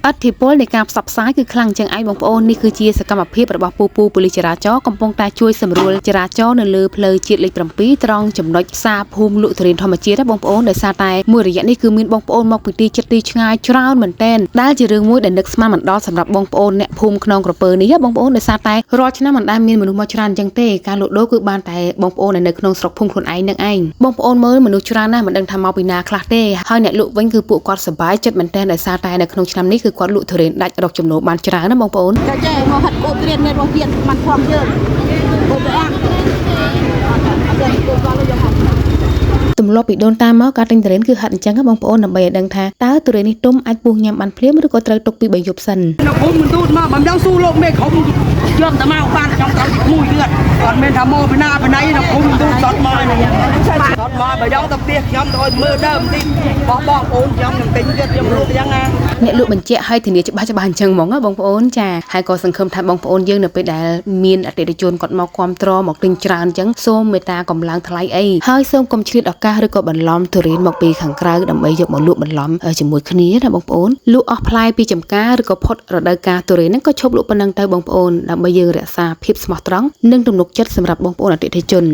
អធិពលនៃការផ្សព្វផ្សាយគឺខ្លាំងជាងឯងបងប្អូននេះគឺជាសកម្មភាពរបស់ពូប៉ូលីសចរាចរណ៍កំពុងតែជួយសម្រួលចរាចរណ៍នៅលើផ្លូវជាតិលេខ 7 ត្រង់ចំណុចផ្សារភូមិលក់ទុរេនធម្មជាតិបងប្អូនដោយសារតែមួយរយៈនេះគឺមានបងប្អូនមកពីទីជិតទីឆ្ងាយច្រើនមែនទែនដែលជារឿងមួយដែលនឹកស្មានមិនដល់សម្រាប់បងប្អូនអ្នកភូមិក្នុងក្រពើនេះបងប្អូនដោយសារតែរាល់ឆ្នាំមិនដែលមានមនុស្សមកច្រើនអញ្ចឹងទេការលក់ដូរគឺបានតែបងប្អូននៅក្នុងស្រុកភូមិខ្លួនឯងនឹងឯងបងប្អូនមើលមនុស្សច្រើនណាស់មិនដឹងថាមកពីណាខ្លះទេហើយអ្នកលក់វិញគឺពួកគាត់សប្បាយចិត្តមែនទែនដោយសារតែនៅក្នុងឆ្នាំនេះគឺគាត់លក់ទុរេនដាច់រកចំណូលបានច្រើនណាបងប្អូនចាចេះមកហាត់គោទុរេនមានរសជាតិมันផងយើងគោប្រាក់អត់ទេគោគាត់យកមកទម្លាប់ពីដូនតាមកការទិញទុរេនគឺហាត់អញ្ចឹងបងប្អូនដើម្បីឲ្យដឹងថាតើទុរេននេះទុំអាចពុះញ៉ាំបានភ្លាមឬក៏ត្រូវទុកពី3យប់សិននៅភូមិមិនទូតមកមិនដឹងស៊ូលោកមេក្រុមយកតែមកបានខ្ញុំត្រូវមួយទៀតអត់មានថាមកពីណាពីណៃនៅភូមិមិនទូតដុតមកនេះដុតមកបើយកទៅផ្ទះខ្ញុំទៅមើលដើមបន្តិចបងប្អូនខ្ញុំនឹងទិញទៀតខ្ញុំលក់យ៉ាងណាអ្នកលក់បញ្ជាក់ឲ្យធានាច្បាស់អញ្ចឹងហ្មងបងប្អូនចាហើយក៏សង្ឃឹមថាបងប្អូនយើងនៅពេលដែលមានអតិថិជនគាត់មកគាំទ្រមកទិញច្រើនអញ្ចឹងសូមមេត្តាកំឡើងថ្លៃអីហើយសូមកុំឆ្លៀតឱកាសឬក៏បន្លំទុរេនមកពីខាងក្រៅដើម្បីយកមកលក់បន្លំជាមួយគ្នាណាបងប្អូនលក់អស់ផ្លែពីចំការឬក៏ផុតរដូវកាលទុរេនហ្នឹងក៏ឈប់លក់ប៉ុណ្ណឹងទៅបងប្អូនដើម្បីយើងរក្សាភាពស្មោះត្រង់និងទំនុកចិត្តសម្រាប់បងប្អូនអតិថិជន